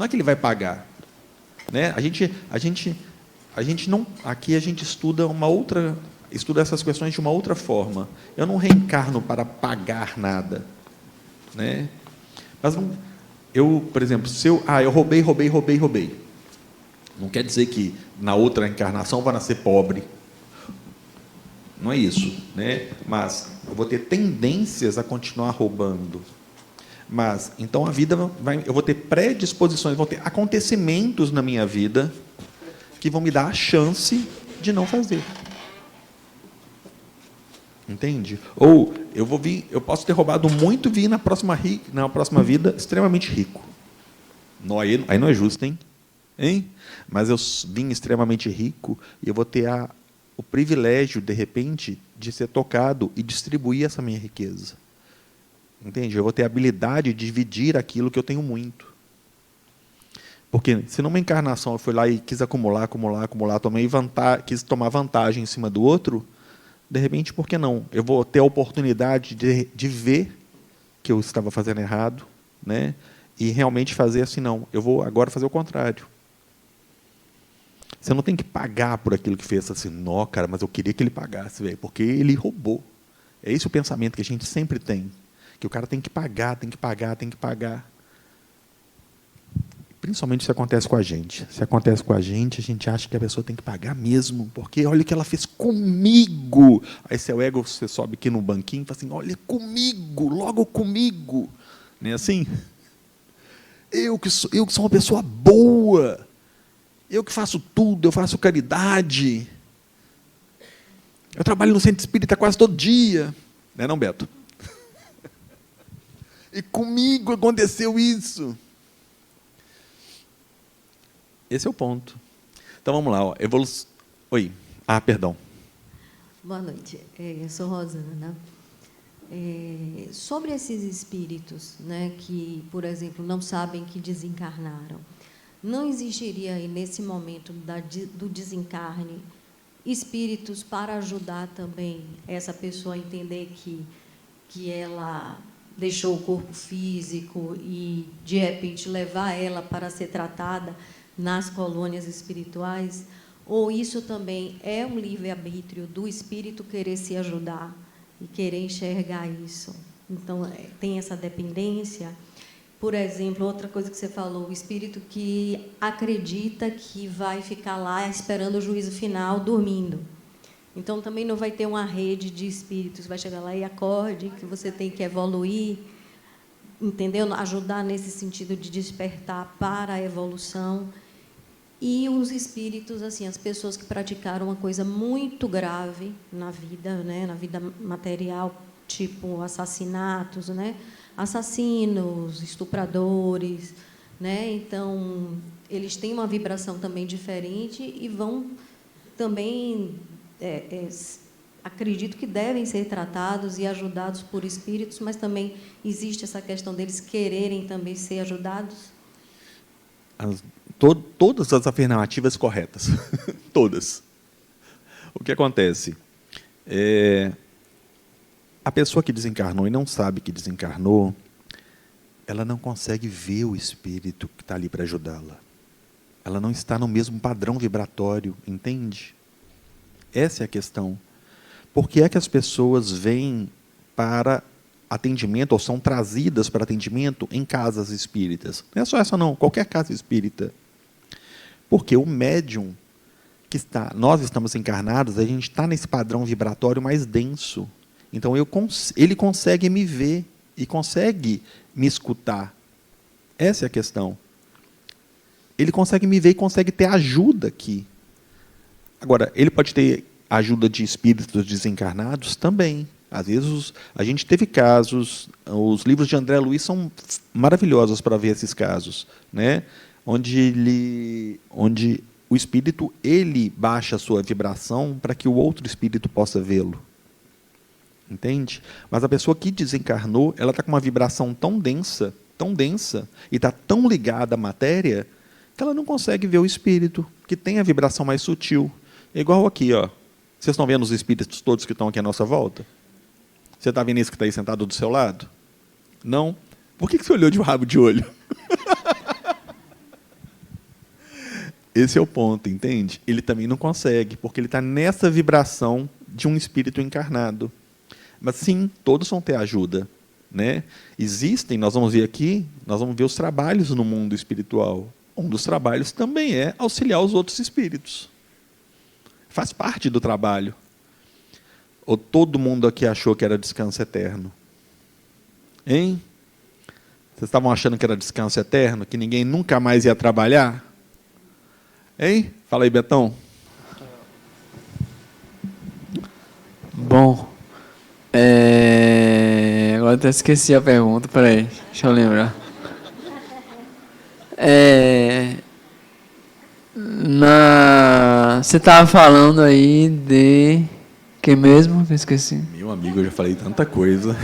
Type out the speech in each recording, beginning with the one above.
Não é que ele vai pagar, né? A gente não, aqui a gente estuda essas questões de uma outra forma. Eu não reencarno para pagar nada, né? Mas não, por exemplo, se eu roubei. Não quer dizer que na outra encarnação eu vou nascer pobre. Não é isso, né? Mas eu vou ter tendências a continuar roubando. Mas então eu vou ter predisposições, vou ter acontecimentos na minha vida que vão me dar a chance de não fazer. Entende? Ou eu posso ter roubado muito e vir na próxima vida extremamente rico. Não, aí não é justo, hein? Mas eu vim extremamente rico e eu vou ter o privilégio, de repente, de ser tocado e distribuir essa minha riqueza. Entende? Eu vou ter a habilidade de dividir aquilo que eu tenho muito. Porque, se numa encarnação eu fui lá e quis acumular, quis tomar vantagem em cima do outro, de repente, por que não? Eu vou ter a oportunidade de ver que eu estava fazendo errado, né? E realmente fazer assim, não. Eu vou agora fazer o contrário. Você não tem que pagar por aquilo que fez assim, não, cara, mas eu queria que ele pagasse, velho, porque ele roubou. É esse o pensamento que a gente sempre tem. Que o cara tem que pagar. Principalmente se acontece com a gente. Se acontece com a gente acha que a pessoa tem que pagar mesmo, porque olha o que ela fez comigo. Aí seu ego, você sobe aqui no banquinho e fala assim, olha comigo, logo comigo. Não é assim? Eu que sou uma pessoa boa. Eu que faço tudo, eu faço caridade. Eu trabalho no centro espírita quase todo dia. Não é não, Beto? E comigo aconteceu isso. Esse é o ponto. Então, vamos lá. Ó. Oi. Perdão. Boa noite. Eu sou Rosana. Sobre esses espíritos, né, que, por exemplo, não sabem que desencarnaram, não existiria aí, nesse momento do desencarne, espíritos para ajudar também essa pessoa a entender que ela deixou o corpo físico e, de repente, levar ela para ser tratada nas colônias espirituais? Ou isso também é um livre-arbítrio do espírito querer se ajudar e querer enxergar isso? Então, tem essa dependência. Por exemplo, outra coisa que você falou, o espírito que acredita que vai ficar lá esperando o juízo final, dormindo. Então, também não vai ter uma rede de espíritos, vai chegar lá e acorde, que você tem que evoluir, entendeu? Ajudar nesse sentido de despertar para a evolução. E os espíritos, assim, as pessoas que praticaram uma coisa muito grave na vida, né, na vida material, tipo assassinatos, né, assassinos, estupradores, né, então eles têm uma vibração também diferente e vão também, acredito que devem ser tratados e ajudados por espíritos, mas também existe essa questão deles quererem também ser ajudados? Todas as afirmativas corretas. Todas. O que acontece? A pessoa que desencarnou e não sabe que desencarnou, ela não consegue ver o espírito que está ali para ajudá-la. Ela não está no mesmo padrão vibratório, entende? Essa é a questão. Por que é que as pessoas vêm para atendimento, ou são trazidas para atendimento em casas espíritas? Não é só essa não, qualquer casa espírita. Porque o médium nós estamos encarnados, a gente está nesse padrão vibratório mais denso. Então, ele consegue me ver e consegue me escutar. Essa é a questão. Ele consegue me ver e consegue ter ajuda aqui. Agora, ele pode ter ajuda de espíritos desencarnados também. Às vezes, a gente teve casos, os livros de André Luiz são maravilhosos para ver esses casos, né? Onde o espírito ele baixa a sua vibração para que o outro espírito possa vê-lo. Entende? Mas a pessoa que desencarnou, ela está com uma vibração tão densa, e está tão ligada à matéria, que ela não consegue ver o espírito, que tem a vibração mais sutil. É igual aqui, ó. Vocês estão vendo os espíritos todos que estão aqui à nossa volta? Você está vendo esse que está aí sentado do seu lado? Não? Por que você olhou de rabo de olho? Esse é o ponto, entende? Ele também não consegue, porque ele está nessa vibração de um espírito encarnado. Mas sim, todos vão ter ajuda, né? Existem, nós vamos ver aqui, nós vamos ver os trabalhos no mundo espiritual. Um dos trabalhos também é auxiliar os outros espíritos. Faz parte do trabalho. Ou todo mundo aqui achou que era descanso eterno? Hein? Vocês estavam achando que era descanso eterno? Que ninguém nunca mais ia trabalhar? Hein? Fala aí, Betão. Bom, agora até esqueci a pergunta, peraí, deixa eu lembrar. Você estava falando aí de... que mesmo? Eu esqueci. Meu amigo, eu já falei tanta coisa.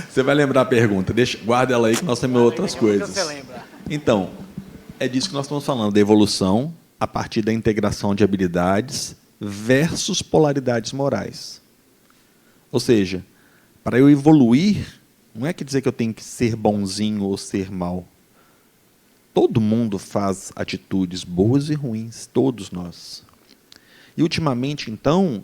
Você vai lembrar a pergunta. Guarda ela aí que nós temos outras coisas. Então, é disso que nós estamos falando, da evolução a partir da integração de habilidades versus polaridades morais. Ou seja, para eu evoluir, não é que dizer que eu tenho que ser bonzinho ou ser mau. Todo mundo faz atitudes boas e ruins, todos nós. E, ultimamente, então,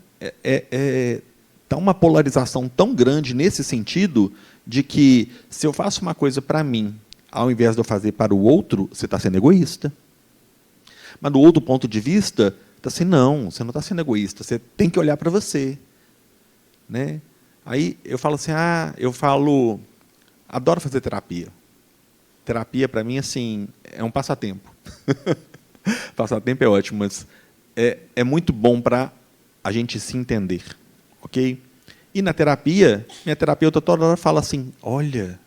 está uma polarização tão grande nesse sentido de que, se eu faço uma coisa para mim, ao invés de eu fazer para o outro, você está sendo egoísta. Mas, do outro ponto de vista, está assim, não, você não está sendo egoísta, você tem que olhar para você. Né? Aí, eu falo assim, adoro fazer terapia. Terapia, para mim, assim, é um passatempo. Passatempo é ótimo, mas é muito bom para a gente se entender. Ok? E na terapia, minha terapeuta toda hora fala assim, olha,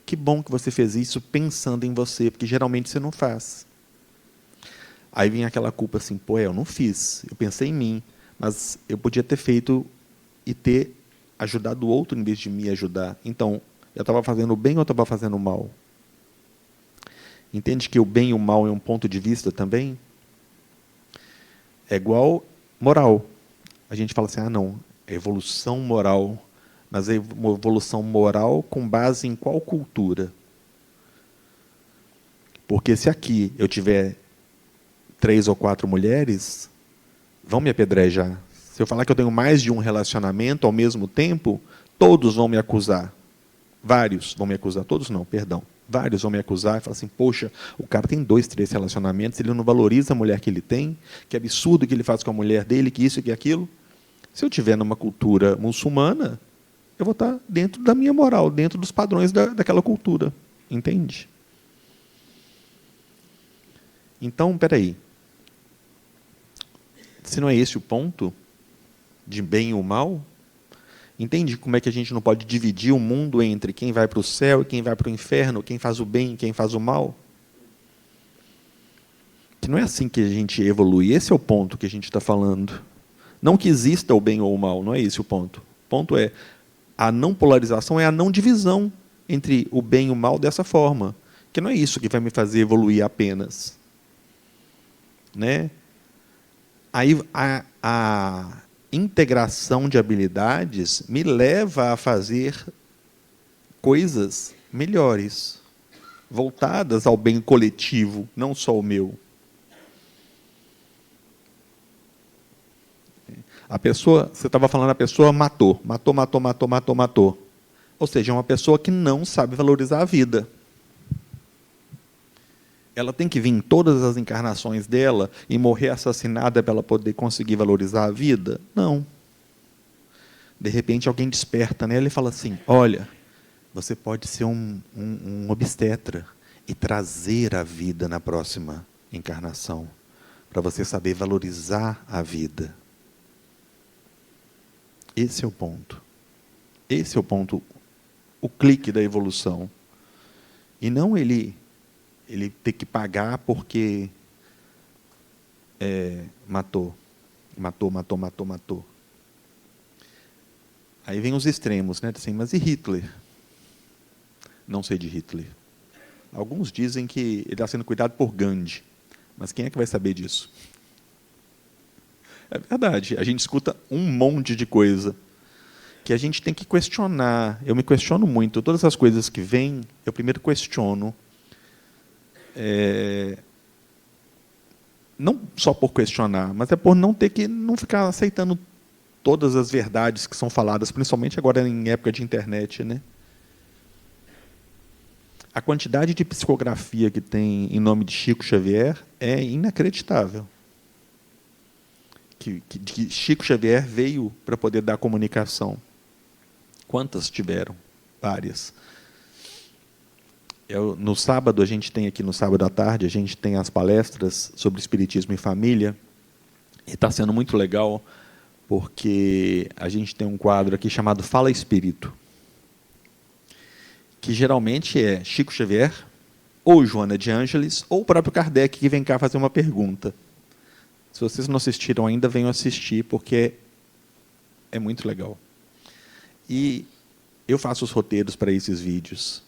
que bom que você fez isso pensando em você, porque geralmente você não faz. Aí vem aquela culpa assim, eu não fiz, eu pensei em mim, mas eu podia ter feito e ter ajudado o outro em vez de me ajudar. Então, eu estava fazendo o bem ou eu estava fazendo o mal? Entende que o bem e o mal é um ponto de vista também? É igual moral. A gente fala assim, não, é evolução moral. Mas é uma evolução moral com base em qual cultura? Porque se aqui eu tiver 3 ou 4 mulheres, vão me apedrejar. Se eu falar que eu tenho mais de um relacionamento ao mesmo tempo, todos vão me acusar. Vários vão me acusar. Todos não, perdão. Vários vão me acusar e falar assim, poxa, o cara tem 2, 3 relacionamentos, ele não valoriza a mulher que ele tem, que absurdo que ele faz com a mulher dele, que isso e que aquilo. Se eu estiver numa cultura muçulmana, eu vou estar dentro da minha moral, dentro dos padrões daquela cultura. Entende? Então, peraí. Se não é esse o ponto de bem e o mal, entende como é que a gente não pode dividir o mundo entre quem vai para o céu e quem vai para o inferno, quem faz o bem e quem faz o mal? Que não é assim que a gente evolui. Esse é o ponto que a gente está falando. Não que exista o bem ou o mal, não é esse o ponto. O ponto é, a não polarização é a não divisão entre o bem e o mal dessa forma. Que não é isso que vai me fazer evoluir apenas. Né? Aí a integração de habilidades me leva a fazer coisas melhores, voltadas ao bem coletivo, não só o meu. A pessoa, você estava falando, a pessoa matou. Ou seja, é uma pessoa que não sabe valorizar a vida. Ela tem que vir em todas as encarnações dela e morrer assassinada para ela poder conseguir valorizar a vida? Não. De repente, alguém desperta nela e fala assim, olha, você pode ser um obstetra e trazer a vida na próxima encarnação, para você saber valorizar a vida. Esse é o ponto. Esse é o ponto, o clique da evolução. E não ele ter que pagar porque matou. Aí vem os extremos, né? Assim, mas e Hitler? Não sei de Hitler. Alguns dizem que ele está sendo cuidado por Gandhi. Mas quem é que vai saber disso? É verdade, a gente escuta um monte de coisa que a gente tem que questionar. Eu me questiono muito. Todas as coisas que vêm, eu primeiro questiono. não só por questionar, mas é por não ficar aceitando todas as verdades que são faladas, principalmente agora em época de internet, né? A quantidade de psicografia que tem em nome de Chico Xavier é inacreditável. Que Chico Xavier veio para poder dar comunicação. Quantas tiveram? Várias. No sábado, a gente tem aqui, no sábado à tarde, a gente tem as palestras sobre Espiritismo e Família, e está sendo muito legal, porque a gente tem um quadro aqui chamado Fala Espírito, que geralmente é Chico Xavier, ou Joana de Ângeles, ou o próprio Kardec, que vem cá fazer uma pergunta. Se vocês não assistiram ainda, venham assistir, porque é muito legal. E eu faço os roteiros para esses vídeos.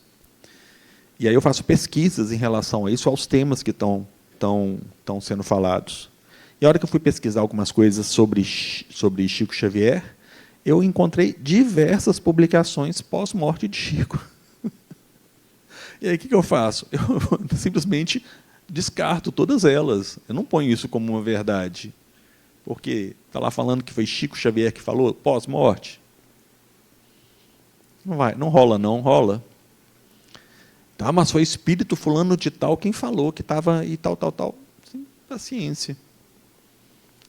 E aí eu faço pesquisas em relação a isso, aos temas que estão sendo falados. E a hora que eu fui pesquisar algumas coisas sobre Chico Xavier, eu encontrei diversas publicações pós-morte de Chico. E aí o que eu faço? Eu simplesmente descarto todas elas. Eu não ponho isso como uma verdade. Porque está lá falando que foi Chico Xavier que falou pós-morte. Não rola. Tá, mas foi espírito fulano de tal quem falou que estava e tal. Sim, paciência.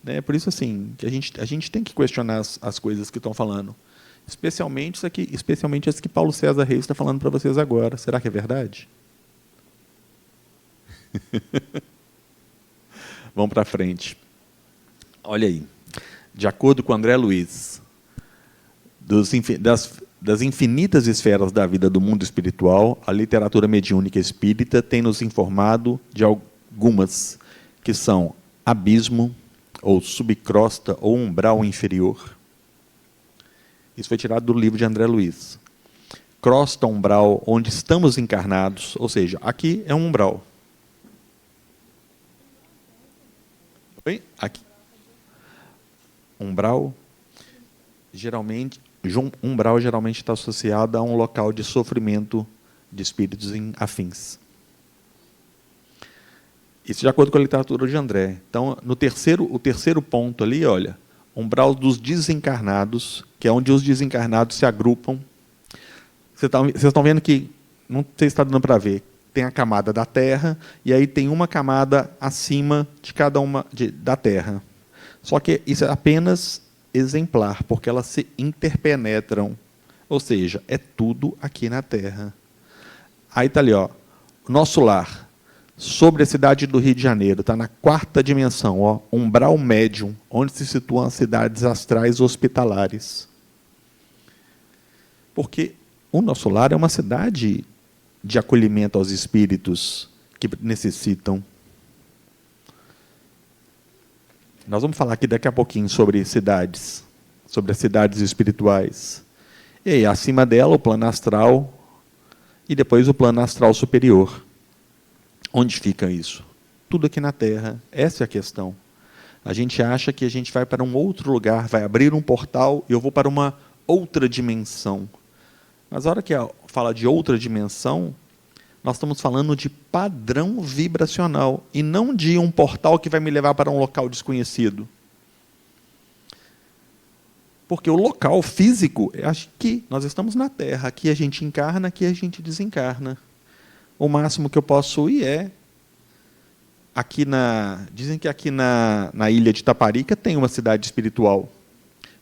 Né? Por isso, assim, que a gente tem que questionar as coisas que estão falando. Especialmente as que Paulo César Reis está falando para vocês agora. Será que é verdade? Vamos para frente. Olha aí. De acordo com André Luiz, das infinitas esferas da vida do mundo espiritual, a literatura mediúnica espírita tem nos informado de algumas que são abismo, ou subcrosta, ou umbral inferior. Isso foi tirado do livro de André Luiz. Crosta, umbral, onde estamos encarnados, ou seja, aqui é um umbral. Oi? Aqui. Umbral geralmente está associado a um local de sofrimento de espíritos afins. Isso de acordo com a literatura de André. Então, o terceiro ponto ali, olha, umbral dos desencarnados, que é onde os desencarnados se agrupam. Vocês estão vendo que, não sei se está dando para ver, tem a camada da Terra, e aí tem uma camada acima de cada uma da Terra. Só que isso é apenas exemplar, porque elas se interpenetram. Ou seja, é tudo aqui na Terra. Aí está ali, ó, nosso lar, sobre a cidade do Rio de Janeiro, está na 4ª dimensão, ó, umbral médium, onde se situam as cidades astrais hospitalares. Porque o nosso lar é uma cidade de acolhimento aos espíritos que necessitam. Nós vamos falar aqui daqui a pouquinho sobre cidades, sobre as cidades espirituais. E aí, acima dela, o plano astral, e depois o plano astral superior. Onde fica isso? Tudo aqui na Terra. Essa é a questão. A gente acha que a gente vai para um outro lugar, vai abrir um portal e eu vou para uma outra dimensão. Mas a hora que fala de outra dimensão, nós estamos falando de padrão vibracional e não de um portal que vai me levar para um local desconhecido. Porque o local físico é aqui. Nós estamos na Terra. Aqui a gente encarna, aqui a gente desencarna. O máximo que eu posso ir é dizem que aqui na ilha de Taparica tem uma cidade espiritual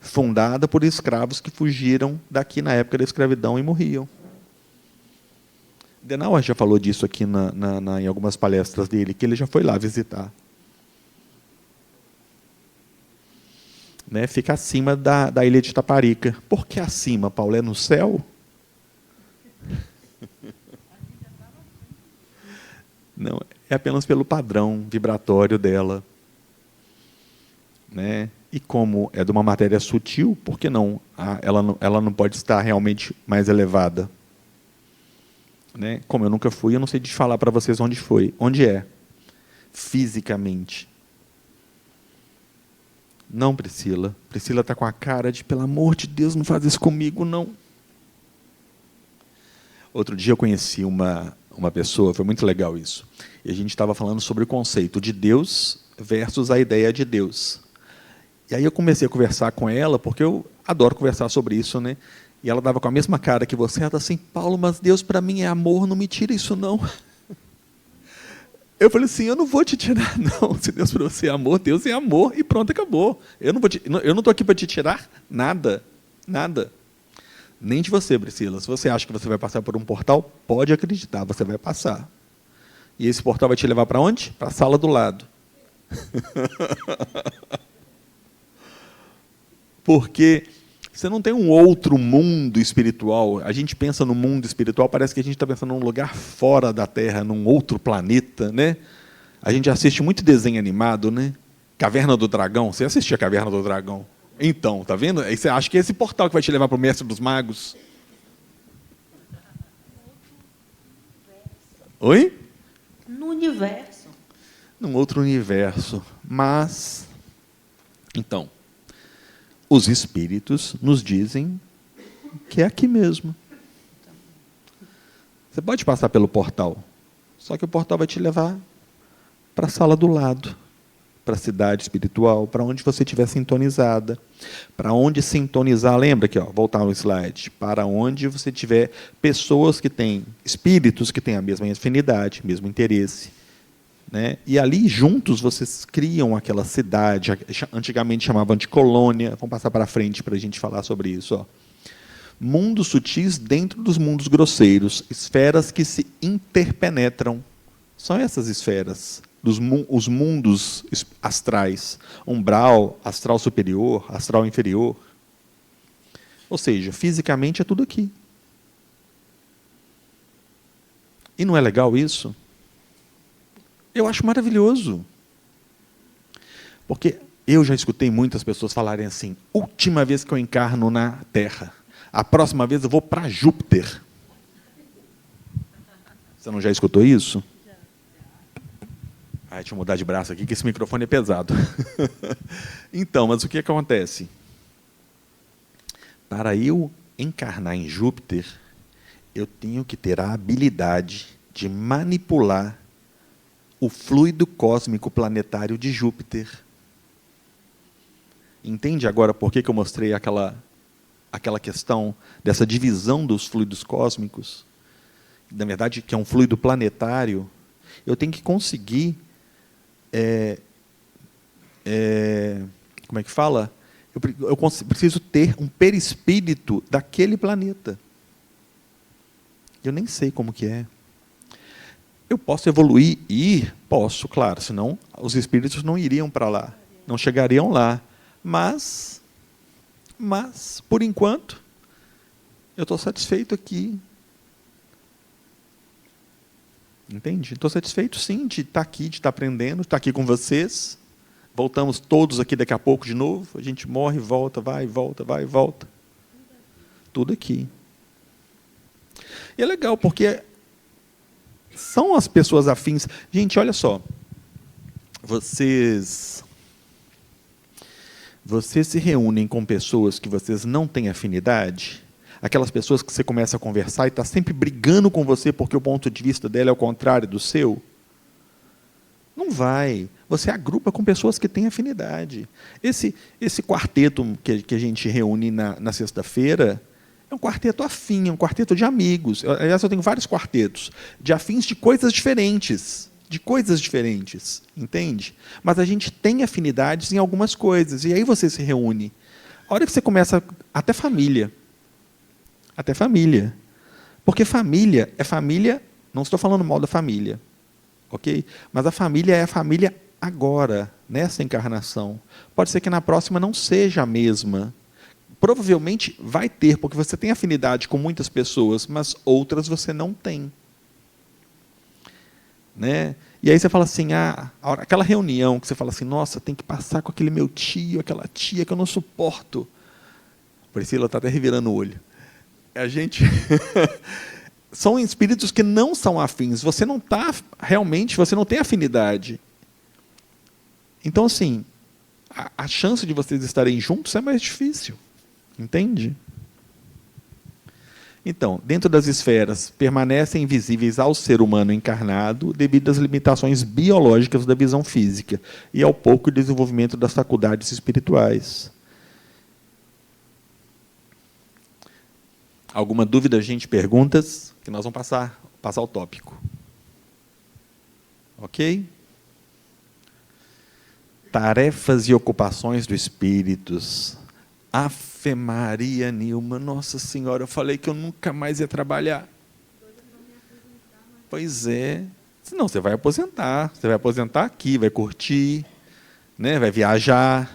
fundada por escravos que fugiram daqui na época da escravidão e morriam. Denauer já falou disso aqui em algumas palestras dele, que ele já foi lá visitar. Né? Fica acima da ilha de Taparica. Por que acima, Paulo? É no céu? Não, é apenas pelo padrão vibratório dela. Né? E como é de uma matéria sutil, por que não? Ela não pode estar realmente mais elevada. Né? Como eu nunca fui, eu não sei de falar para vocês onde foi. Onde é? Fisicamente. Não, Priscila. Priscila está com a cara de, pelo amor de Deus, não faz isso comigo, não. Outro dia eu conheci uma uma pessoa, foi muito legal isso. E a gente estava falando sobre o conceito de Deus versus a ideia de Deus. E aí eu comecei a conversar com ela, porque eu adoro conversar sobre isso, né? E ela dava com a mesma cara que você, ela estava assim, Paulo, mas Deus para mim é amor, não me tira isso não. Eu falei assim, eu não vou te tirar não, se Deus para você é amor, Deus é amor, e pronto, acabou. Eu não estou aqui para te tirar nada, nada. Nem de você, Priscila. Se você acha que você vai passar por um portal, pode acreditar, você vai passar. E esse portal vai te levar para onde? Para a sala do lado. Porque você não tem um outro mundo espiritual. A gente pensa no mundo espiritual, parece que a gente está pensando num lugar fora da Terra, num outro planeta, né? A gente assiste muito desenho animado, né? Caverna do Dragão. Você assistia Caverna do Dragão? Então, tá vendo? Aí você acha que é esse portal que vai te levar para o Mestre dos Magos? Oi? No universo. Num outro universo. Mas, então, os espíritos nos dizem que é aqui mesmo. Você pode passar pelo portal, só que o portal vai te levar para a sala do lado, para a cidade espiritual, para onde você estiver sintonizada. Para onde sintonizar, lembra aqui, ó, voltar no slide, para onde você tiver pessoas que têm, espíritos que têm a mesma afinidade, mesmo interesse. Né? E ali, juntos, vocês criam aquela cidade, antigamente chamavam de colônia. Vamos passar para frente para a gente falar sobre isso. Ó. Mundos sutis dentro dos mundos grosseiros, esferas que se interpenetram. São essas esferas, os mundos astrais, umbral, astral superior, astral inferior. Ou seja, fisicamente é tudo aqui. E não é legal isso? Eu acho maravilhoso. Porque eu já escutei muitas pessoas falarem assim, última vez que eu encarno na Terra, a próxima vez eu vou para Júpiter. Você não já escutou isso? Deixa eu mudar de braço aqui, que esse microfone é pesado. Então, mas o que acontece? Para eu encarnar em Júpiter, eu tenho que ter a habilidade de manipular o fluido cósmico planetário de Júpiter. Entende agora por que eu mostrei aquela questão dessa divisão dos fluidos cósmicos? Na verdade, que é um fluido planetário. Eu tenho que conseguir... como é que fala? Eu preciso ter um perispírito daquele planeta. Eu nem sei como que é. Eu posso evoluir e ir? Posso, claro, senão os espíritos não iriam para lá, não chegariam lá. Mas, por enquanto, eu estou satisfeito aqui. Entende? Estou satisfeito, sim, de estar aqui, de estar aprendendo, de estar aqui com vocês. Voltamos todos aqui daqui a pouco de novo. A gente morre, volta, vai, volta, vai, volta. Tudo aqui. E é legal, porque são as pessoas afins. Gente, olha só. Vocês se reúnem com pessoas que vocês não têm afinidade, aquelas pessoas que você começa a conversar e está sempre brigando com você porque o ponto de vista dela é o contrário do seu. Não vai. Você agrupa com pessoas que têm afinidade. Esse quarteto que a gente reúne na sexta-feira é um quarteto afim, é um quarteto de amigos. Aliás, eu tenho vários quartetos de afins de coisas diferentes. Entende? Mas a gente tem afinidades em algumas coisas, e aí você se reúne. A hora que você começa, até família. Porque família é família, não estou falando mal da família, ok? Mas a família é a família agora, nessa encarnação. Pode ser que na próxima não seja a mesma. Provavelmente vai ter, porque você tem afinidade com muitas pessoas, mas outras você não tem. Né? E aí você fala assim, aquela reunião que você fala assim, nossa, tem que passar com aquele meu tio, aquela tia que eu não suporto. A Priscila está até revirando o olho. A gente... São espíritos que não são afins. Você não tem afinidade. Então, assim, a chance de vocês estarem juntos é mais difícil. Entende? Então, dentro das esferas, permanecem invisíveis ao ser humano encarnado devido às limitações biológicas da visão física e ao pouco desenvolvimento das faculdades espirituais. Alguma dúvida, gente? Perguntas? Que nós vamos passar o tópico. Ok? Tarefas e ocupações do espíritos. Afe Maria Nilma, Nossa Senhora, eu falei que eu nunca mais ia trabalhar. Pois é. Senão você vai aposentar. Você vai aposentar aqui, vai curtir, né? Vai viajar.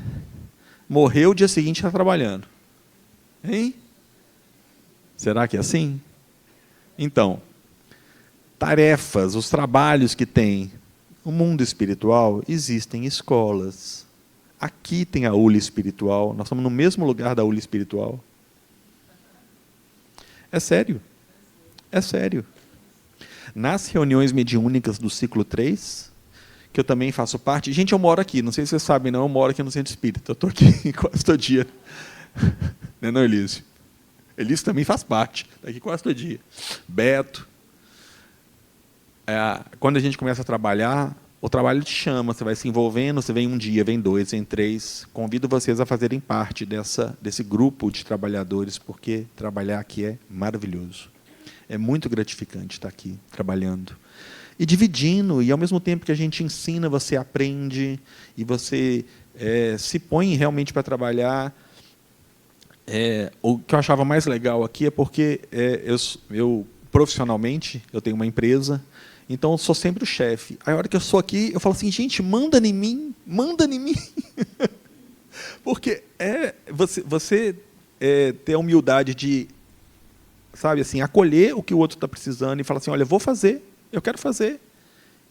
Morreu, o dia seguinte está trabalhando. Hein? Será que é assim? Então, tarefas, os trabalhos que tem no mundo espiritual, existem escolas. Aqui tem a ULA espiritual, nós estamos no mesmo lugar da ULA espiritual. É sério. É sério. Nas reuniões mediúnicas do ciclo 3, que eu também faço parte, gente, eu moro aqui, não sei se vocês sabem, não, eu moro aqui no Centro Espírita, eu estou aqui quase todo dia. Não, Elísio? Elísio também faz parte, está aqui quase todo dia. Beto. Quando a gente começa a trabalhar, o trabalho te chama, você vai se envolvendo, você vem um dia, vem 2, vem 3. Convido vocês a fazerem parte desse grupo de trabalhadores, porque trabalhar aqui é maravilhoso. É muito gratificante estar aqui, trabalhando. E dividindo, e ao mesmo tempo que a gente ensina, você aprende, e você se põe realmente para trabalhar. O que eu achava mais legal aqui é porque eu profissionalmente, eu tenho uma empresa, então eu sou sempre o chefe. Aí a hora que eu sou aqui, eu falo assim, gente, manda em mim. Porque você ter a humildade de, sabe, assim, acolher o que o outro está precisando e falar assim, olha, eu vou fazer, eu quero fazer.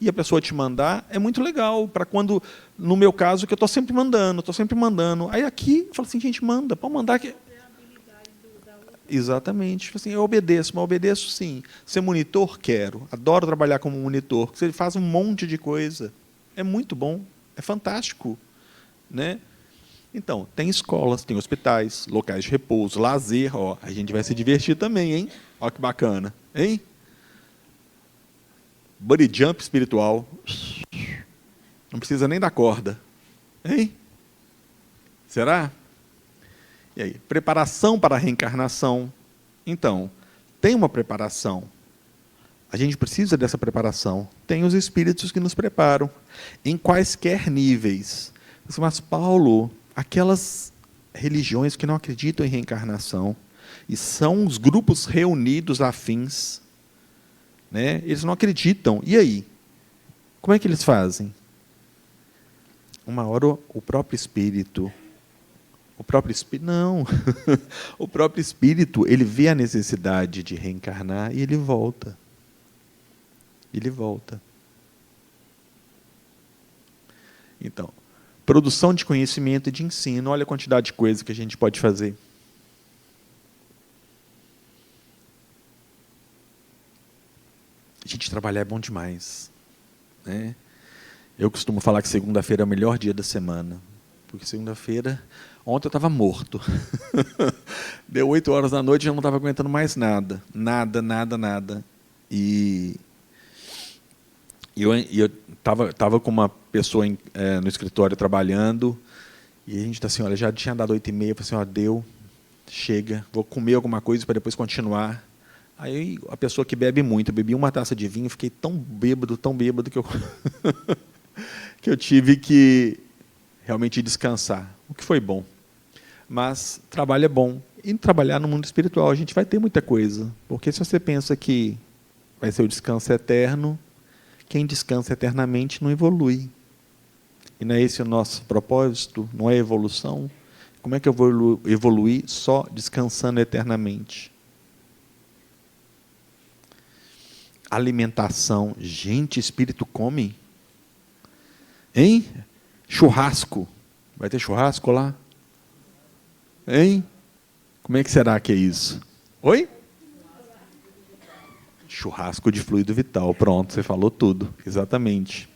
E a pessoa te mandar, é muito legal, para quando, no meu caso, que eu estou sempre mandando. Aí aqui, eu falo assim, gente, manda, pode mandar. Exatamente. Assim, eu obedeço, mas obedeço sim. Ser monitor, quero. Adoro trabalhar como monitor, porque ele faz um monte de coisa. É muito bom, é fantástico. Né? Então, tem escolas, tem hospitais, locais de repouso, lazer. Ó, a gente vai se divertir também, hein? Olha que bacana. Hein? Buddy jump espiritual. Não precisa nem da corda. Hein? Será? E aí? Preparação para a reencarnação. Então, tem uma preparação. A gente precisa dessa preparação. Tem os espíritos que nos preparam. Em quaisquer níveis. Mas, Paulo, aquelas religiões que não acreditam em reencarnação, e são os grupos reunidos afins, né? Eles não acreditam. E aí? Como é que eles fazem? Uma hora o próprio espírito... Não. O próprio espírito, ele vê a necessidade de reencarnar e ele volta. Então, produção de conhecimento e de ensino. Olha a quantidade de coisas que a gente pode fazer. A gente trabalhar é bom demais. Né? Eu costumo falar que segunda-feira é o melhor dia da semana. Porque segunda-feira... Ontem eu estava morto. Deu 8 horas da noite e eu não estava aguentando mais nada. Nada. E eu estava com uma pessoa no escritório trabalhando, e a gente está assim, olha, já tinha dado 8h30, eu falei assim, ó, deu, chega, vou comer alguma coisa para depois continuar. Aí a pessoa que bebe muito, eu bebi uma taça de vinho, fiquei tão bêbado que eu, que eu tive que realmente descansar, o que foi bom. Mas trabalho é bom. E trabalhar no mundo espiritual, a gente vai ter muita coisa. Porque se você pensa que vai ser o descanso eterno, quem descansa eternamente não evolui. E não é esse o nosso propósito? Não é evolução? Como é que eu vou evoluir só descansando eternamente? Alimentação. Gente, espírito come? Hein? Churrasco. Vai ter churrasco lá? Hein? Como é que será que é isso? Oi? Churrasco de fluido vital. Pronto, você falou tudo. Exatamente.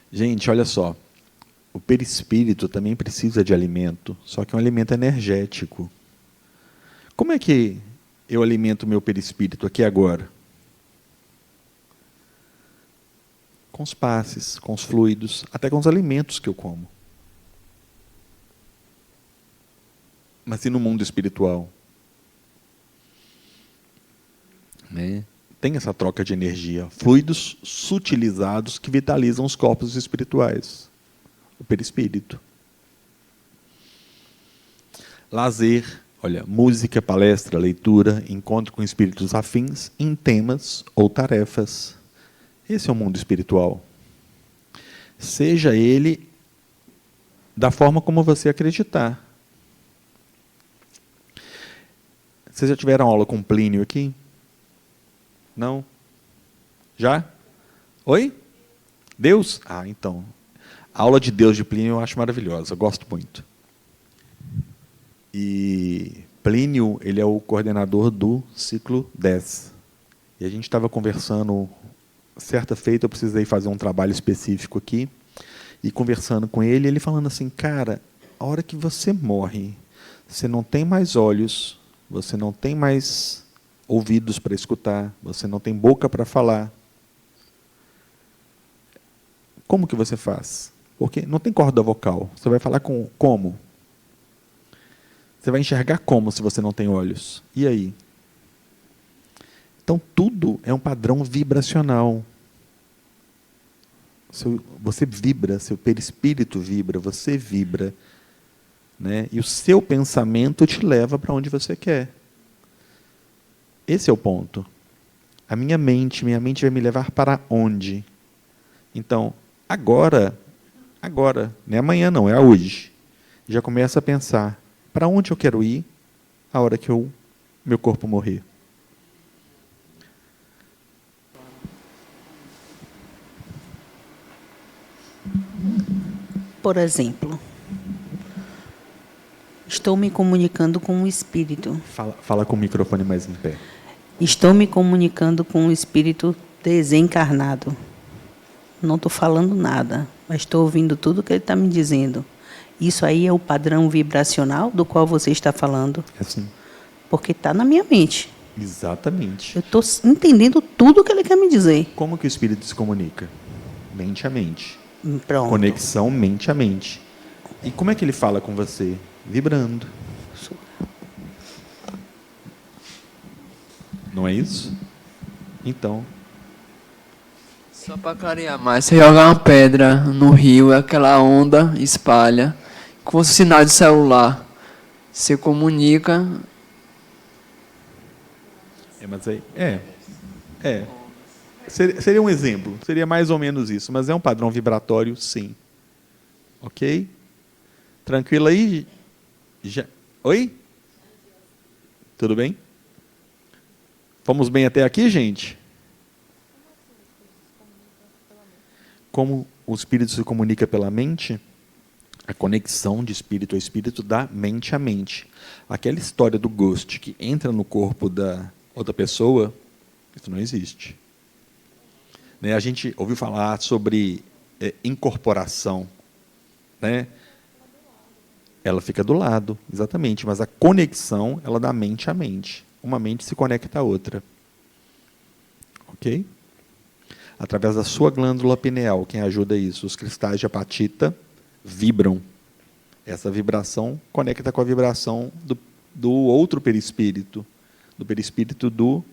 Gente, olha só. O perispírito também precisa de alimento, só que é um alimento energético. Como é que eu alimento o meu perispírito aqui agora? Com os passes, com os fluidos, até com os alimentos que eu como. Mas e no mundo espiritual? Né? Tem essa troca de energia, fluidos sutilizados que vitalizam os corpos espirituais, o perispírito. Lazer, olha, música, palestra, leitura, encontro com espíritos afins em temas ou tarefas. Esse é o mundo espiritual. Seja ele da forma como você acreditar. Vocês já tiveram aula com Plínio aqui? Não? Já? Oi? Deus? Ah, então. A aula de Deus de Plínio eu acho maravilhosa, eu gosto muito. E Plínio, ele é o coordenador do ciclo 10. E a gente estava conversando, certa feita eu precisei fazer um trabalho específico aqui, e conversando com ele, ele falando assim, cara, a hora que você morre, você não tem mais olhos, você não tem mais ouvidos para escutar, você não tem boca para falar. Como que você faz? Porque não tem corda vocal. Você vai falar com como? Você vai enxergar como se você não tem olhos? E aí? Então, tudo é um padrão vibracional. Você vibra, seu perispírito vibra, você vibra. Né? E o seu pensamento te leva para onde você quer. Esse é o ponto. A minha mente vai me levar para onde? Então, agora, não é amanhã não, é hoje. Já começa a pensar, para onde eu quero ir a hora que meu corpo morrer? Por exemplo, estou me comunicando com um espírito. Fala com o microfone mais em pé. Estou me comunicando com um espírito desencarnado. Não estou falando nada, mas estou ouvindo tudo que ele está me dizendo. Isso aí é o padrão vibracional do qual você está falando? É assim. Porque está na minha mente. Exatamente. Eu estou entendendo tudo que ele quer me dizer. Como que o espírito se comunica? Mente a mente. Pronto. Conexão mente a mente. E como é que ele fala com você? Vibrando. Não é isso? Então, Só para clarear mais, você joga uma pedra no rio, aquela onda espalha. Com o sinal de celular, você comunica. mas aí, seria um exemplo, seria mais ou menos isso, mas é um padrão vibratório, sim. Ok? Tranquilo aí? Oi? Tudo bem? Fomos bem até aqui, gente? Como o espírito se comunica pela mente? A conexão de espírito a espírito da mente a mente. Aquela história do ghost que entra no corpo da outra pessoa, isso não existe. Né? A gente ouviu falar sobre incorporação. Né? Ela fica do lado, exatamente, mas a conexão ela é da mente a mente. Uma mente se conecta à outra. Ok? Através da sua glândula pineal, quem ajuda isso? Os cristais de apatita vibram. Essa vibração conecta com a vibração do outro perispírito. Do perispírito do...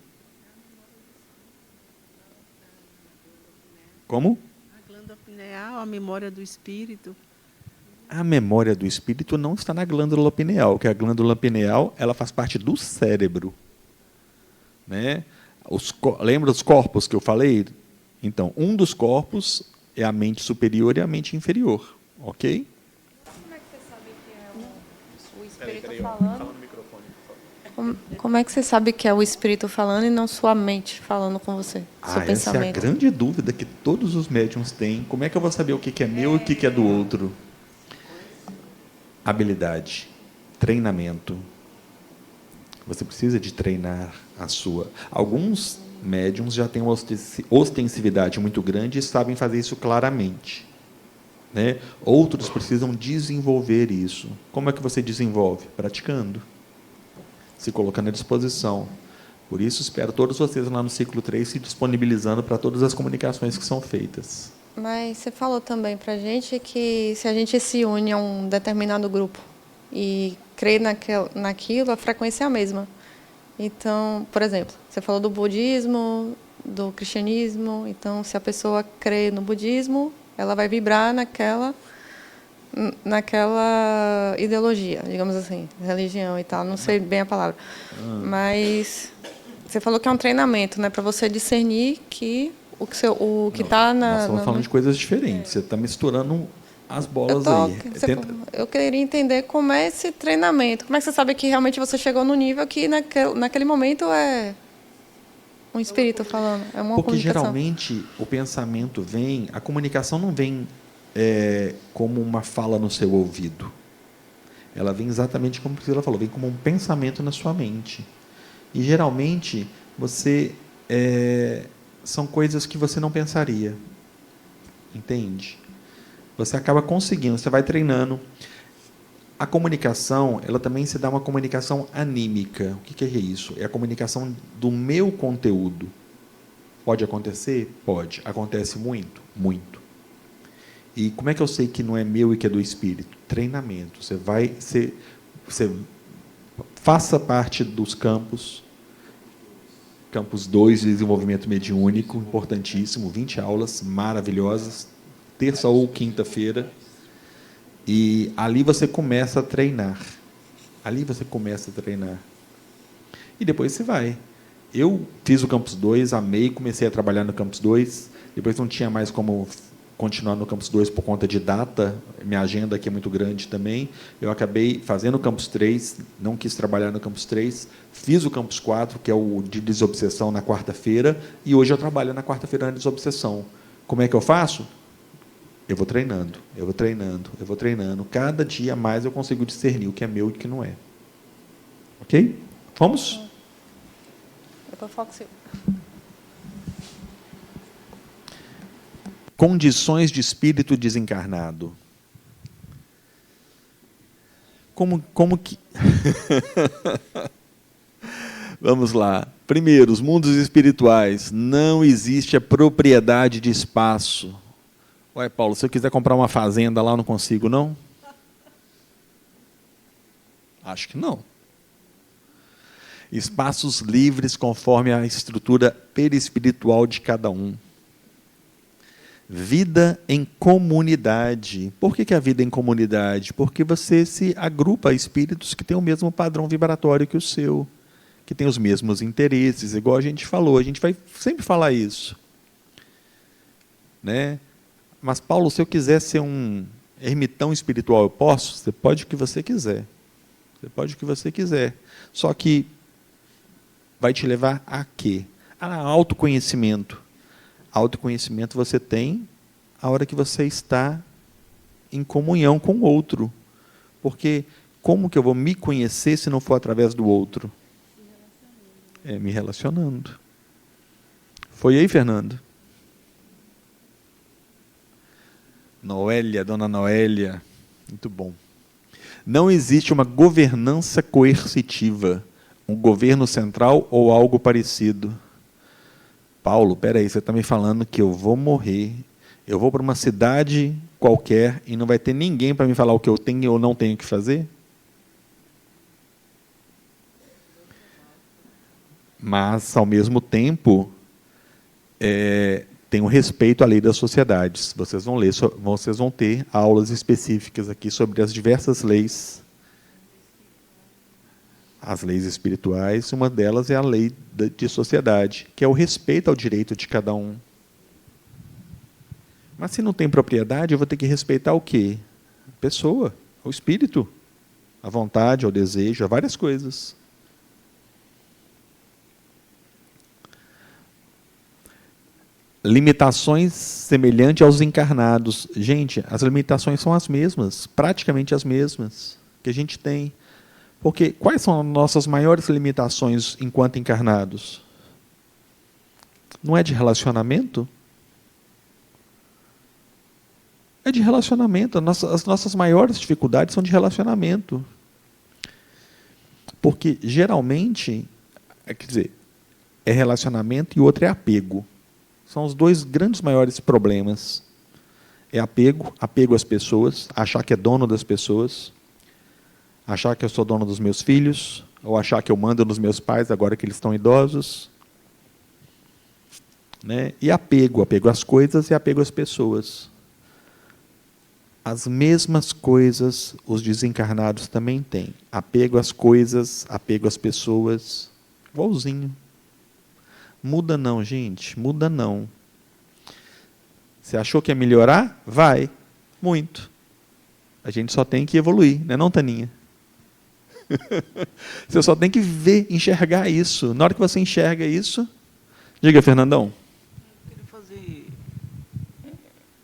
Como? A glândula pineal, a memória do espírito. A memória do espírito não está na glândula pineal, porque a glândula pineal ela faz parte do cérebro. Né? Lembra dos corpos que eu falei? Então, um dos corpos é a mente superior e a mente inferior. Ok? Como é que você sabe que é o espírito falando? Fala no microfone, por favor. Como é que você sabe que é o espírito falando e não sua mente falando com você? Seu pensamento. Essa é a grande dúvida que todos os médiums têm. Como é que eu vou saber o que é meu e o que é do outro? Habilidade, treinamento. Você precisa de treinar a sua. Alguns médiums já têm uma ostensividade muito grande e sabem fazer isso claramente. Né? Outros precisam desenvolver isso. Como é que você desenvolve? Praticando. Se colocando à disposição. Por isso, espero todos vocês lá no ciclo 3 se disponibilizando para todas as comunicações que são feitas. Mas você falou também para a gente que se a gente se une a um determinado grupo e crê naquilo, a frequência é a mesma. Então, por exemplo, você falou do budismo, do cristianismo. Então, se a pessoa crê no budismo, ela vai vibrar naquela ideologia, digamos assim, religião e tal. Não sei bem a palavra. Mas você falou que é um treinamento, né, para você discernir que o que está na... Nós estamos falando de coisas diferentes. Você está misturando as bolas aí. Eu queria entender como é esse treinamento. Como é que você sabe que realmente você chegou no nível que naquele momento é um espírito falando? É uma Porque comunicação. geralmente o pensamento vem, a comunicação não vem como uma fala no seu ouvido. Ela vem exatamente como ela falou, vem como um pensamento na sua mente. E geralmente são coisas que você não pensaria. Entende? Você acaba conseguindo, você vai treinando. A comunicação, ela também se dá uma comunicação anímica. O que é isso? É a comunicação do meu conteúdo. Pode acontecer? Pode. Acontece muito? Muito. E como é que eu sei que não é meu e que é do espírito? Treinamento. Você faça parte dos campos 2 de desenvolvimento mediúnico, importantíssimo, 20 aulas maravilhosas, terça ou quinta-feira, e ali você começa a treinar. E depois você vai. Eu fiz o Campus 2, amei, comecei a trabalhar no Campus 2, depois não tinha mais como continuar no Campus 2 por conta de data, minha agenda aqui é muito grande também, eu acabei fazendo o Campus 3, não quis trabalhar no Campus 3, fiz o Campus 4, que é o de desobsessão, na quarta-feira, e hoje eu trabalho na quarta-feira na desobsessão. Como é que eu faço? Eu vou treinando. Cada dia mais eu consigo discernir o que é meu e o que não é. Ok? Vamos? Depois eu falo com você. Condições de espírito desencarnado. Como que... Vamos lá. Primeiro, os mundos espirituais. Não existe a propriedade de espaço. Ué, Paulo, se eu quiser comprar uma fazenda lá, eu não consigo, não? Acho que não. Espaços livres conforme a estrutura perispiritual de cada um. Vida em comunidade. Por que a vida em comunidade? Porque você se agrupa a espíritos que têm o mesmo padrão vibratório que o seu, que têm os mesmos interesses, igual a gente falou. A gente vai sempre falar isso. Né? Mas, Paulo, se eu quiser ser um ermitão espiritual, eu posso? Você pode o que você quiser. Só que vai te levar a quê? A autoconhecimento. Autoconhecimento você tem a hora que você está em comunhão com o outro. Porque como que eu vou me conhecer se não for através do outro? Me relacionando. Foi aí, Fernando? Noélia, dona Noélia. Muito bom. Não existe uma governança coercitiva, um governo central ou algo parecido. Paulo, peraí, você está me falando que eu vou morrer, eu vou para uma cidade qualquer e não vai ter ninguém para me falar o que eu tenho ou não tenho que fazer? Mas, ao mesmo tempo, tem um respeito à lei das sociedades. Vocês vão ter aulas específicas aqui sobre as diversas leis. As leis espirituais, uma delas é a lei de sociedade, que é o respeito ao direito de cada um. Mas se não tem propriedade, eu vou ter que respeitar o quê? A pessoa, o espírito, a vontade, o desejo, a várias coisas. Limitações semelhantes aos encarnados. Gente, as limitações são as mesmas, praticamente as mesmas que a gente tem. Porque quais são as nossas maiores limitações enquanto encarnados? Não é de relacionamento? É de relacionamento. As nossas maiores dificuldades são de relacionamento. Porque, geralmente, quer dizer, é relacionamento e o outro é apego. São os dois grandes maiores problemas. É apego às pessoas, achar que é dono das pessoas, achar que eu sou dono dos meus filhos, ou achar que eu mando nos meus pais agora que eles estão idosos. Né? E apego às coisas e apego às pessoas. As mesmas coisas os desencarnados também têm. Apego às coisas, apego às pessoas, igualzinho. Muda não, gente, muda não. Você achou que ia melhorar? Vai, muito. A gente só tem que evoluir, não é não, Taninha? Você só tem que ver, enxergar isso. Na hora que você enxerga isso... Diga, Fernandão. Eu queria fazer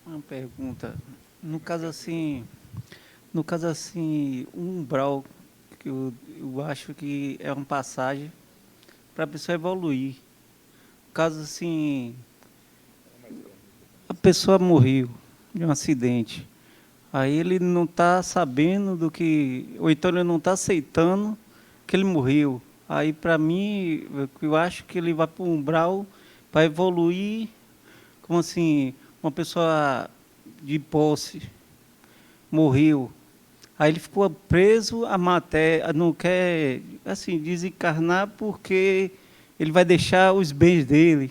uma pergunta. No caso assim, um umbral, que eu acho que é uma passagem para a pessoa evoluir. No caso assim, a pessoa morreu de um acidente. Aí ele não está sabendo do que... Ou então ele não está aceitando que ele morreu. Aí, para mim, eu acho que ele vai para o umbral para evoluir, como assim, uma pessoa de posse morreu. Aí ele ficou preso à matéria, não quer assim, desencarnar porque ele vai deixar os bens dele.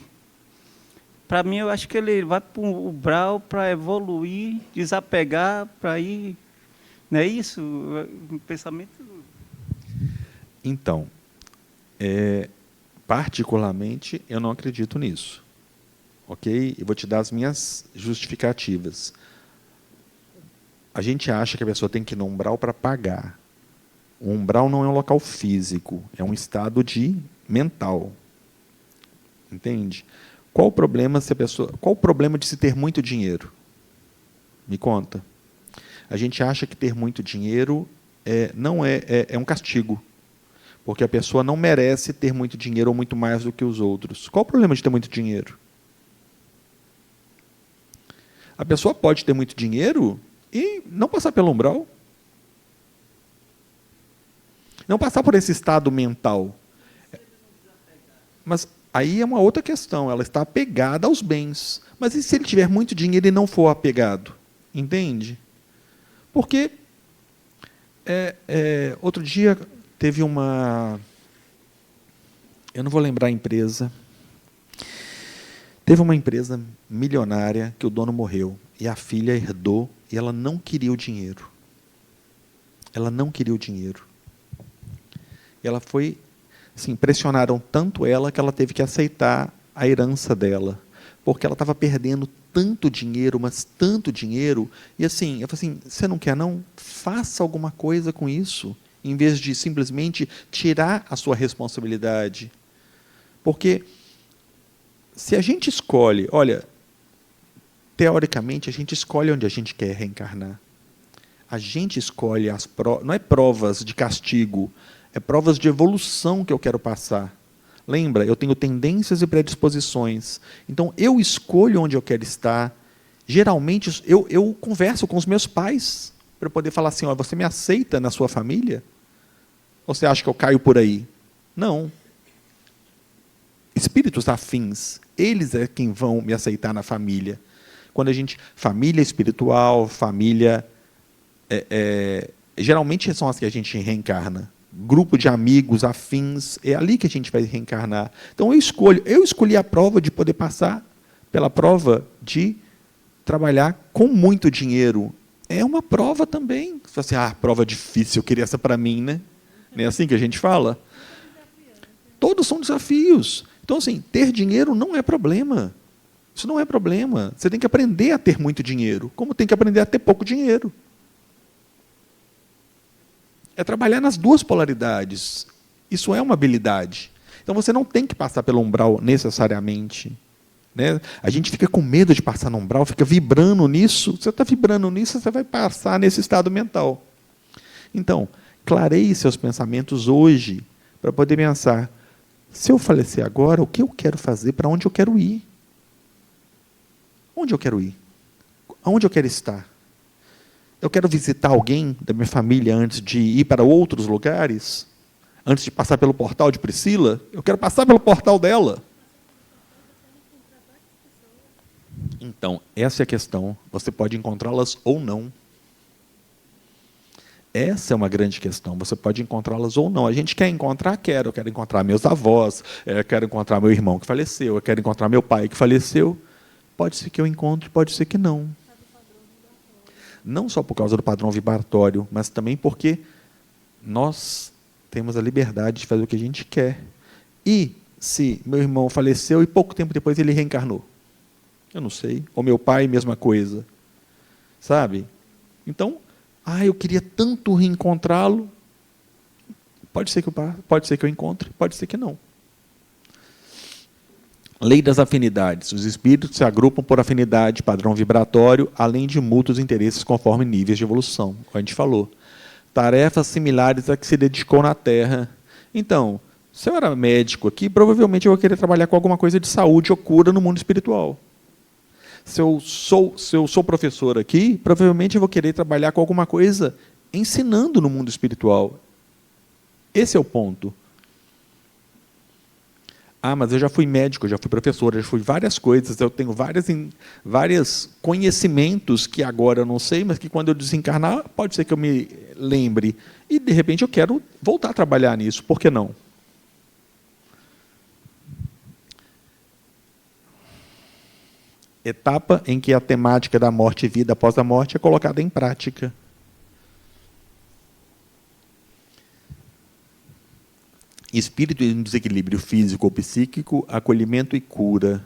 Para mim, eu acho que ele vai para o umbral para evoluir, desapegar, para ir... Não é isso? O pensamento... Então, particularmente, eu não acredito nisso. Ok? Eu vou te dar as minhas justificativas. A gente acha que a pessoa tem que ir no umbral para pagar. O umbral não é um local físico, é um estado de mental. Entende? Qual o problema de se ter muito dinheiro? Me conta. A gente acha que ter muito dinheiro não é um castigo, porque a pessoa não merece ter muito dinheiro ou muito mais do que os outros. Qual o problema de ter muito dinheiro? A pessoa pode ter muito dinheiro e não passar pelo umbral. Não passar por esse estado mental. Mas aí é uma outra questão, ela está apegada aos bens. Mas e se ele tiver muito dinheiro e não for apegado? Entende? Porque outro dia teve uma... Eu não vou lembrar a empresa. Teve uma empresa milionária que o dono morreu e a filha herdou e ela não queria o dinheiro. Ela não queria o dinheiro. E ela foi... Assim, pressionaram tanto ela que ela teve que aceitar a herança dela, porque ela estava perdendo tanto dinheiro, mas tanto dinheiro, e assim, eu falei assim, você não quer não? Faça alguma coisa com isso, em vez de simplesmente tirar a sua responsabilidade. Porque se a gente escolhe, olha, teoricamente a gente escolhe onde a gente quer reencarnar. A gente escolhe as provas, não é provas de castigo, é provas de evolução que eu quero passar. Lembra, eu tenho tendências e predisposições. Então, eu escolho onde eu quero estar. Geralmente, eu converso com os meus pais para poder falar assim, ó, você me aceita na sua família? Ou você acha que eu caio por aí? Não. Espíritos afins, eles é quem vão me aceitar na família. Quando a gente... Família espiritual, família... geralmente são as que a gente reencarna. Grupo de amigos afins, é ali que a gente vai reencarnar. Então, eu escolhi a prova de poder passar pela prova de trabalhar com muito dinheiro. É uma prova também. Você fala assim, prova difícil, eu queria essa para mim, né? Não é assim que a gente fala? Todos são desafios. Então, assim, ter dinheiro não é problema. Isso não é problema. Você tem que aprender a ter muito dinheiro, como tem que aprender a ter pouco dinheiro. É trabalhar nas duas polaridades. Isso é uma habilidade. Então, você não tem que passar pelo umbral necessariamente. Né? A gente fica com medo de passar no umbral, fica vibrando nisso. Você está vibrando nisso, você vai passar nesse estado mental. Então, clareie seus pensamentos hoje, para poder pensar, se eu falecer agora, o que eu quero fazer, para onde eu quero ir? Onde eu quero ir? Aonde eu quero estar? Eu quero visitar alguém da minha família antes de ir para outros lugares? Antes de passar pelo portal de Priscila, eu quero passar pelo portal dela. Então, essa é a questão. Você pode encontrá-las ou não. Essa é uma grande questão. Você pode encontrá-las ou não. A gente quer encontrar? Quero. Eu quero encontrar meus avós, eu quero encontrar meu irmão que faleceu, eu quero encontrar meu pai que faleceu. Pode ser que eu encontre, pode ser que não. Não só por causa do padrão vibratório, mas também porque nós temos a liberdade de fazer o que a gente quer. E se meu irmão faleceu e pouco tempo depois ele reencarnou? Eu não sei. Ou meu pai, mesma coisa. Sabe? Então, eu queria tanto reencontrá-lo. Pode ser que eu encontre, pode ser que não. Lei das afinidades. Os espíritos se agrupam por afinidade, padrão vibratório, além de mútuos interesses conforme níveis de evolução. Como a gente falou. Tarefas similares a que se dedicou na Terra. Então, se eu era médico aqui, provavelmente eu vou querer trabalhar com alguma coisa de saúde ou cura no mundo espiritual. Se eu sou professor aqui, provavelmente eu vou querer trabalhar com alguma coisa ensinando no mundo espiritual. Esse é o ponto. Mas eu já fui médico, já fui professor, já fui várias coisas, eu tenho vários conhecimentos que agora eu não sei, mas que quando eu desencarnar, pode ser que eu me lembre. E, de repente, eu quero voltar a trabalhar nisso. Por que não? Etapa em que a temática da morte e vida após a morte é colocada em prática. Espírito em desequilíbrio físico ou psíquico, acolhimento e cura.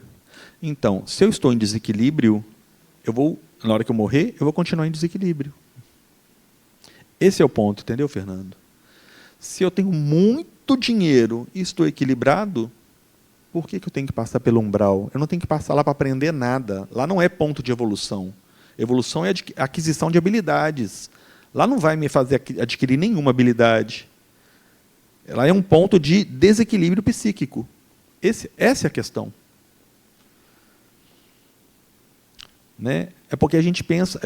Então, se eu estou em desequilíbrio, na hora que eu morrer, eu vou continuar em desequilíbrio. Esse é o ponto, entendeu, Fernando? Se eu tenho muito dinheiro e estou equilibrado, por que eu tenho que passar pelo umbral? Eu não tenho que passar lá para aprender nada. Lá não é ponto de evolução. Evolução é aquisição de habilidades. Lá não vai me fazer adquirir nenhuma habilidade. Lá é um ponto de desequilíbrio psíquico. Essa é a questão. Né? É porque a gente pensa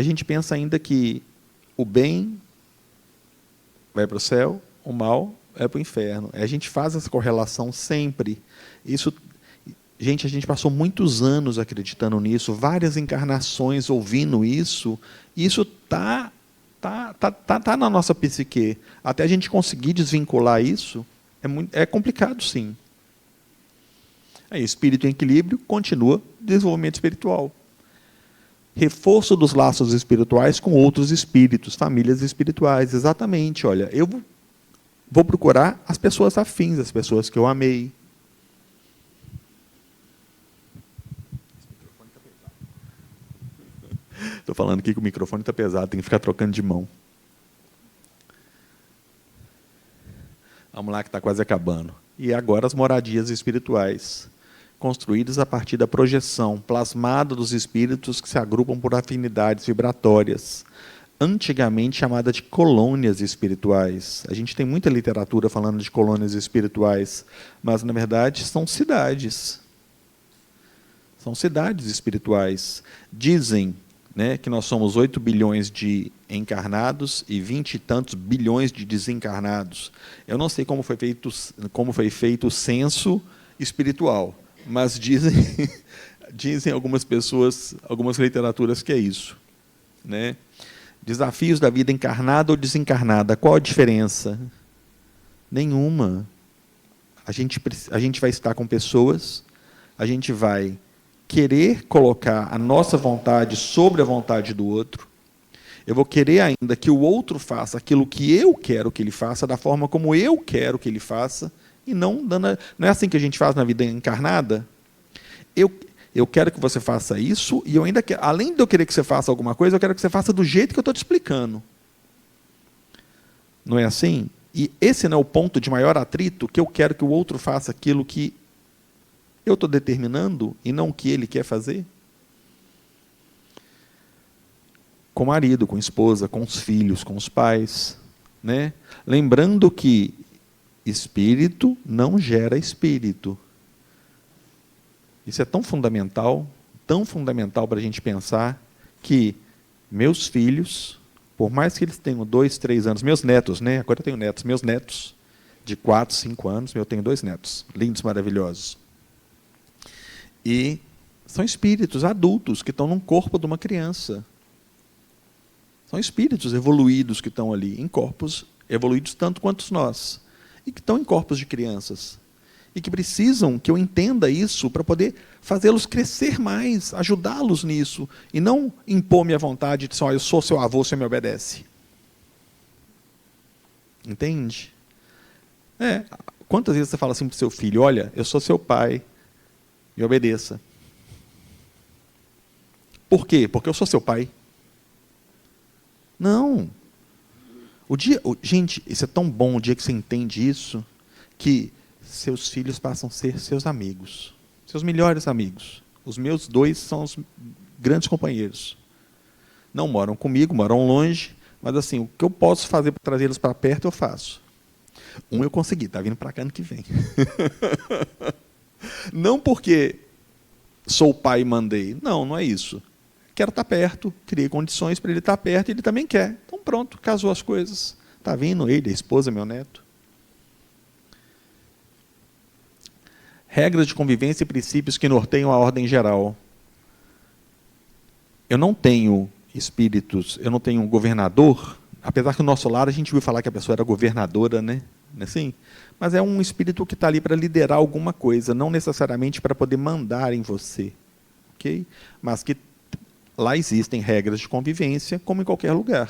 ainda que o bem vai para o céu, o mal vai para o inferno. A gente faz essa correlação sempre. Gente, a gente passou muitos anos acreditando nisso, várias encarnações ouvindo isso. Isso está na nossa psique. Até a gente conseguir desvincular isso, é complicado, sim. Aí, espírito em equilíbrio continua desenvolvimento espiritual. Reforço dos laços espirituais com outros espíritos, famílias espirituais. Exatamente, olha, eu vou procurar as pessoas afins, as pessoas que eu amei. Estou falando aqui que o microfone está pesado, tem que ficar trocando de mão. Vamos lá, que está quase acabando. E agora as moradias espirituais, construídas a partir da projeção plasmada dos espíritos que se agrupam por afinidades vibratórias, antigamente chamada de colônias espirituais. A gente tem muita literatura falando de colônias espirituais, mas, na verdade, são cidades. São cidades espirituais. Dizem, né, que nós somos 8 bilhões de encarnados e 20 e tantos bilhões de desencarnados. Eu não sei como foi feito o censo espiritual, mas dizem algumas pessoas, algumas literaturas, que é isso. Né? Desafios da vida encarnada ou desencarnada. Qual a diferença? Nenhuma. A gente vai estar com pessoas, a gente vai querer colocar a nossa vontade sobre a vontade do outro. Eu vou querer ainda que o outro faça aquilo que eu quero que ele faça, da forma como eu quero que ele faça, e não é assim que a gente faz na vida encarnada? Eu quero que você faça isso, e eu ainda quero, além de eu querer que você faça alguma coisa, eu quero que você faça do jeito que eu estou te explicando. Não é assim? E esse não é o ponto de maior atrito, que eu quero que o outro faça aquilo que eu estou determinando e não o que ele quer fazer? Com o marido, com a esposa, com os filhos, com os pais. Né? Lembrando que espírito não gera espírito. Isso é tão fundamental para a gente pensar, que meus filhos, por mais que eles tenham 2, 3 anos, meus netos, né? Agora eu tenho netos, meus netos, de 4, 5 anos. Eu tenho 2 netos, lindos, maravilhosos. E são espíritos adultos que estão num corpo de uma criança. São espíritos evoluídos que estão ali, em corpos evoluídos tanto quanto nós. E que estão em corpos de crianças. E que precisam que eu entenda isso para poder fazê-los crescer mais, ajudá-los nisso. E não impor minha vontade de dizer, eu sou seu avô, você me obedece. Entende? Quantas vezes você fala assim para o seu filho, olha, eu sou seu pai, me obedeça. Por quê? Porque eu sou seu pai. Não. Gente, isso é tão bom o dia que você entende isso, que seus filhos passam a ser seus amigos, seus melhores amigos. Os meus 2 são os grandes companheiros. Não moram comigo, moram longe, mas assim, o que eu posso fazer para trazê-los para perto, eu faço. Um eu consegui, está vindo para cá ano que vem. Não porque sou o pai e mandei. Não, não é isso. Quero estar perto, criei condições para ele estar perto e ele também quer. Então pronto, casou as coisas. Está vindo ele, a esposa, meu neto. Regras de convivência e princípios que norteiam a ordem geral. Eu não tenho espíritos, eu não tenho um governador, apesar que no nosso lar a gente ouviu falar que a pessoa era governadora, né? Assim? Mas é um espírito que está ali para liderar alguma coisa, não necessariamente para poder mandar em você. Okay? Mas que lá existem regras de convivência, como em qualquer lugar.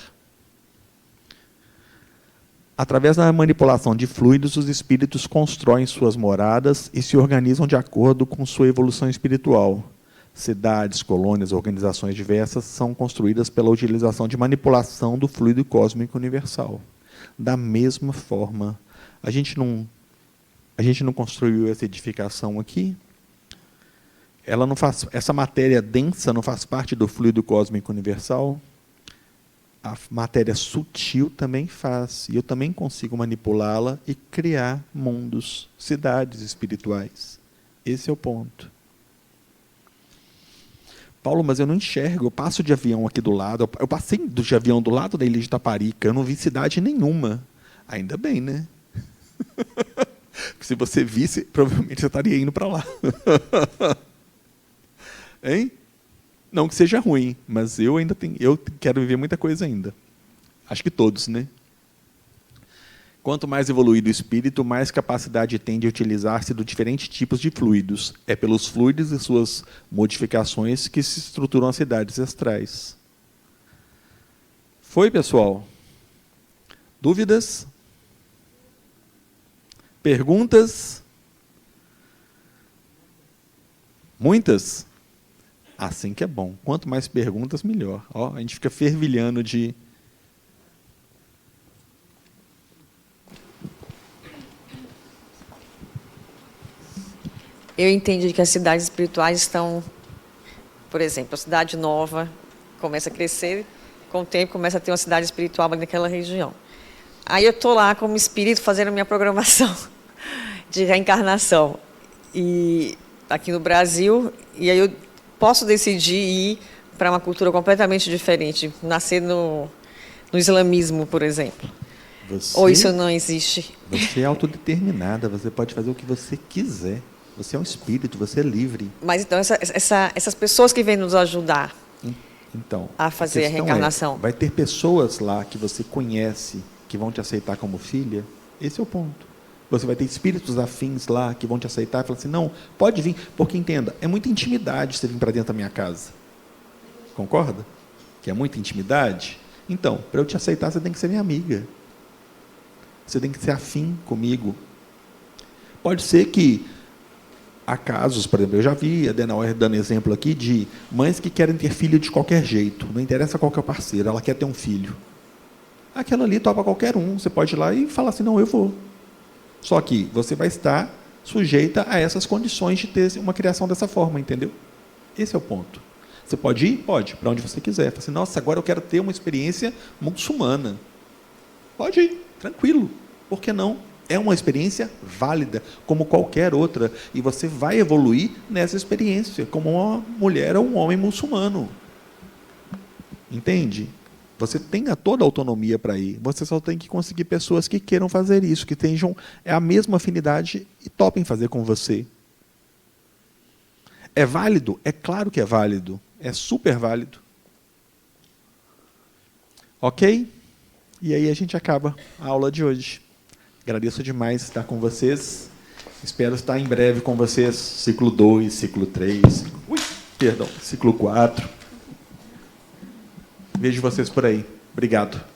Através da manipulação de fluidos, os espíritos constroem suas moradas e se organizam de acordo com sua evolução espiritual. Cidades, colônias, organizações diversas são construídas pela utilização de manipulação do fluido cósmico universal. Da mesma forma, a gente não construiu essa edificação aqui. Ela não faz, essa matéria densa não faz parte do fluido cósmico universal. A matéria sutil também faz. E eu também consigo manipulá-la e criar mundos, cidades espirituais. Esse é o ponto. Paulo, mas eu não enxergo. Eu passo de avião aqui do lado. Eu passei de avião do lado da ilha de Itaparica. Eu não vi cidade nenhuma. Ainda bem, né? Se você visse, provavelmente você estaria indo para lá. Hein? Não que seja ruim, mas eu quero viver muita coisa ainda. Acho que todos, né? Quanto mais evoluído o espírito, mais capacidade tem de utilizar-se de diferentes tipos de fluidos. É pelos fluidos e suas modificações que se estruturam as cidades astrais. Foi, pessoal? Dúvidas? Perguntas? Muitas? Assim que é bom. Quanto mais perguntas, melhor. Ó, a gente fica fervilhando de... Eu entendi que as cidades espirituais estão, por exemplo, a cidade nova começa a crescer, com o tempo começa a ter uma cidade espiritual naquela região. Aí eu estou lá como espírito fazendo a minha programação de reencarnação e aqui no Brasil, e aí eu posso decidir ir para uma cultura completamente diferente, nascer no islamismo, por exemplo. Ou isso não existe? Você é autodeterminada, você pode fazer o que você quiser. Você é um espírito, você é livre. Mas então essas pessoas que vêm nos ajudar então, a fazer a reencarnação. Vai ter pessoas lá que você conhece, que vão te aceitar como filha? Esse é o ponto. Você vai ter espíritos afins lá que vão te aceitar e falar assim, não, pode vir, porque entenda, é muita intimidade você vir para dentro da minha casa. Concorda? Que é muita intimidade? Então, para eu te aceitar, você tem que ser minha amiga. Você tem que ser afim comigo. Pode ser que há casos, por exemplo, eu já vi a Denauer dando exemplo aqui de mães que querem ter filho de qualquer jeito, não interessa qual que é o parceiro, ela quer ter um filho. Aquela ali topa qualquer um, você pode ir lá e falar assim, não, eu vou. Só que você vai estar sujeita a essas condições de ter uma criação dessa forma, entendeu? Esse é o ponto. Você pode ir? Pode, para onde você quiser. Fala assim, nossa, agora eu quero ter uma experiência muçulmana. Pode ir, tranquilo. Por que não? É uma experiência válida, como qualquer outra. E você vai evoluir nessa experiência, como uma mulher ou um homem muçulmano. Entende? Você tem toda a autonomia para ir. Você só tem que conseguir pessoas que queiram fazer isso, que tenham a mesma afinidade e topem fazer com você. É válido? É claro que é válido. É super válido. Ok? E aí a gente acaba a aula de hoje. Agradeço demais estar com vocês. Espero estar em breve com vocês. Ciclo 2, ciclo 3, ciclo 4. Vejo vocês por aí. Obrigado.